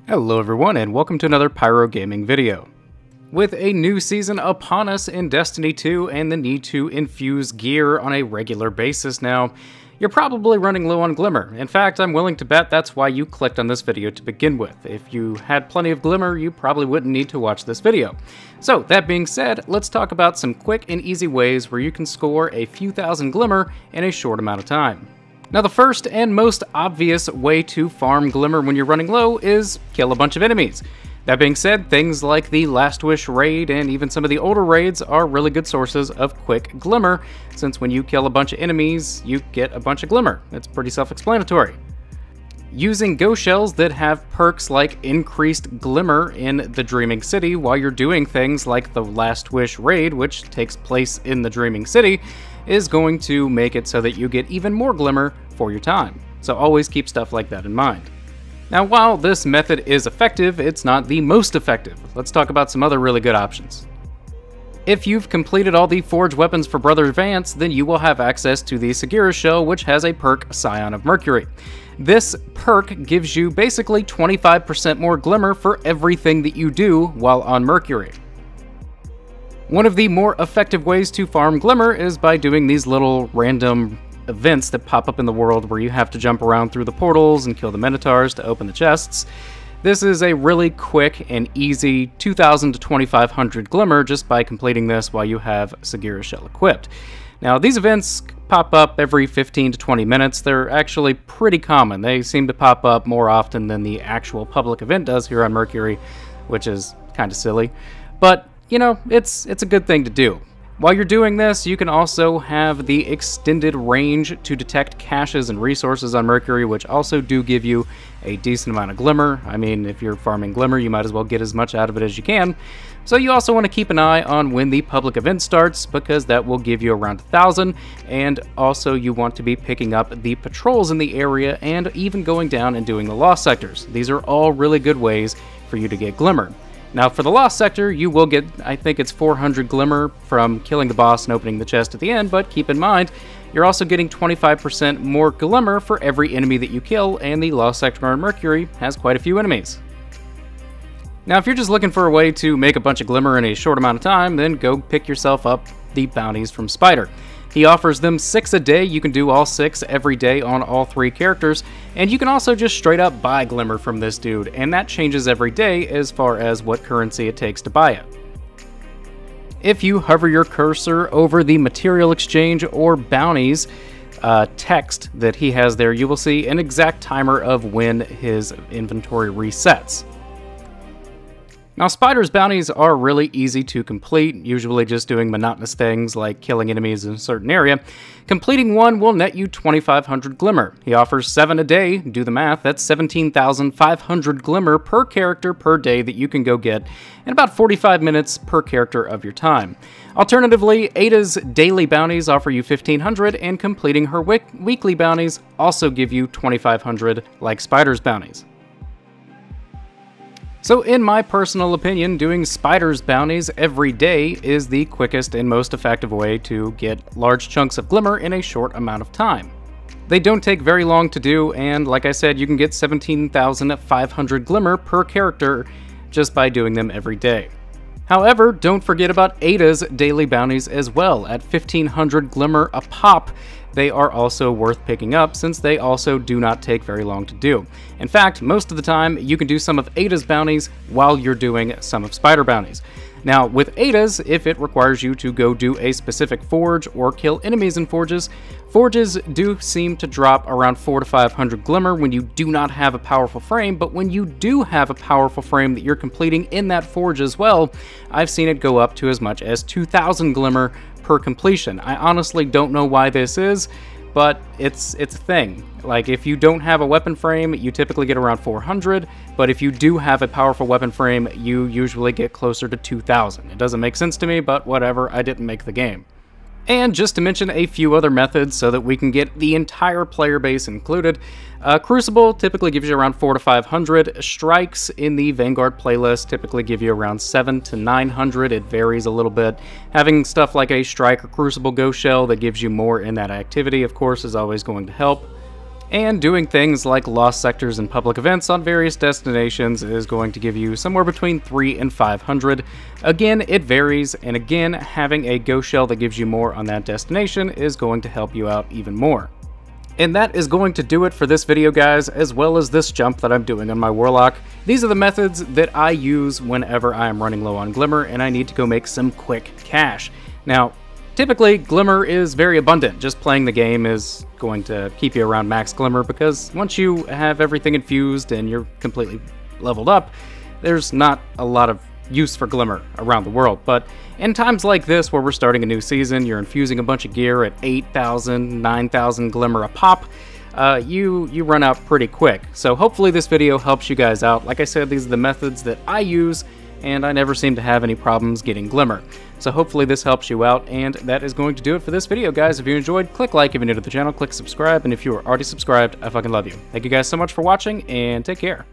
Hello everyone and welcome to another Pyro Gaming video. With a new season upon us in Destiny 2 and the need to infuse gear on a regular basis now, you're probably running low on Glimmer. In fact, I'm willing to bet that's why you clicked on this video to begin with. If you had plenty of Glimmer, you probably wouldn't need to watch this video. So, that being said, let's talk about some quick and easy ways where you can score a few thousand Glimmer in a short amount of time. Now, the first and most obvious way to farm Glimmer when you're running low is kill a bunch of enemies. That being said, things like the Last Wish raid and even some of the older raids are really good sources of quick Glimmer, since when you kill a bunch of enemies, you get a bunch of Glimmer. It's pretty self-explanatory. Using ghost shells that have perks like increased Glimmer in the Dreaming City while you're doing things like the Last Wish raid, which takes place in the Dreaming City, is going to make it so that you get even more Glimmer for your time. So always keep stuff like that in mind. Now, while this method is effective, it's not the most effective. Let's talk about some other really good options. If you've completed all the Forge weapons for Brother Vance, then you will have access to the Sagira shell, which has a perk Scion of Mercury. This perk gives you basically 25% more Glimmer for everything that you do while on Mercury. One of the more effective ways to farm Glimmer is by doing these little random events that pop up in the world where you have to jump around through the portals and kill the Minotaurs to open the chests. This is a really quick and easy 2,000 to 2,500 Glimmer just by completing this while you have Sagira Shell equipped. Now, these events pop up every 15 to 20 minutes. They're actually pretty common. They seem to pop up more often than the actual public event does here on Mercury, which is kind of silly. But you know, it's a good thing to do. While you're doing this, you can also have the extended range to detect caches and resources on Mercury, which also do give you a decent amount of Glimmer. I mean, if you're farming Glimmer, you might as well get as much out of it as you can. So you also want to keep an eye on when the public event starts, because that will give you around 1,000, and also you want to be picking up the patrols in the area and even going down and doing the lost sectors. These are all really good ways for you to get Glimmer. Now, for the Lost Sector, you will get, I think it's 400 Glimmer from killing the boss and opening the chest at the end, but keep in mind, you're also getting 25% more Glimmer for every enemy that you kill, and the Lost Sector on Mercury has quite a few enemies. Now, if you're just looking for a way to make a bunch of Glimmer in a short amount of time, then go pick yourself up the bounties from Spider. He offers them 6 a day. You can do all 6 every day on all 3 characters, and you can also just straight up buy Glimmer from this dude, and that changes every day as far as what currency it takes to buy it. If you hover your cursor over the material exchange or bounties text that he has there, you will see an exact timer of when his inventory resets. Now, Spider's bounties are really easy to complete, usually just doing monotonous things like killing enemies in a certain area. Completing one will net you 2,500 Glimmer. He offers 7 a day. Do the math, that's 17,500 Glimmer per character per day that you can go get in about 45 minutes per character of your time. Alternatively, Ada's daily bounties offer you 1,500, and completing her weekly bounties also give you 2,500 like Spider's bounties. So in my personal opinion, doing Spider's bounties every day is the quickest and most effective way to get large chunks of Glimmer in a short amount of time. They don't take very long to do, and like I said, you can get 17,500 Glimmer per character just by doing them every day. However, don't forget about Ada's daily bounties as well. At 1,500 Glimmer a pop, they are also worth picking up, since they also do not take very long to do. In fact, most of the time, you can do some of Ada's bounties while you're doing some of Spider bounties. Now, with Ada's, if it requires you to go do a specific forge or kill enemies in forges, forges do seem to drop around 400 to 500 Glimmer when you do not have a powerful frame, but when you do have a powerful frame that you're completing in that forge as well, I've seen it go up to as much as 2,000 Glimmer per completion. I honestly don't know why this is, but it's a thing. Like, if you don't have a weapon frame, you typically get around 400, but if you do have a powerful weapon frame, you usually get closer to 2,000. It doesn't make sense to me, but whatever, I didn't make the game. And just to mention a few other methods so that we can get the entire player base included, Crucible typically gives you around 400 to 500. Strikes in the Vanguard playlist typically give you around 700 to 900. It varies a little bit. Having stuff like a Strike or Crucible Ghost Shell that gives you more in that activity, of course, is always going to help. And doing things like lost sectors and public events on various destinations is going to give you somewhere between 300 and 500. Again, it varies, and again, having a ghost shell that gives you more on that destination is going to help you out even more. And that is going to do it for this video, guys, as well as this jump that I'm doing on my Warlock. These are the methods that I use whenever I am running low on Glimmer and I need to go make some quick cash. Now, typically, Glimmer is very abundant. Just playing the game is going to keep you around max Glimmer, because once you have everything infused and you're completely leveled up, there's not a lot of use for Glimmer around the world. But in times like this, where we're starting a new season, you're infusing a bunch of gear at 8,000, 9,000 Glimmer a pop, you run out pretty quick. So hopefully this video helps you guys out. Like I said, these are the methods that I use, and I never seem to have any problems getting Glimmer. So hopefully this helps you out, and that is going to do it for this video, guys. If you enjoyed, click like. If you're new to the channel, click subscribe, and if you are already subscribed, I fucking love you. Thank you guys so much for watching, and take care.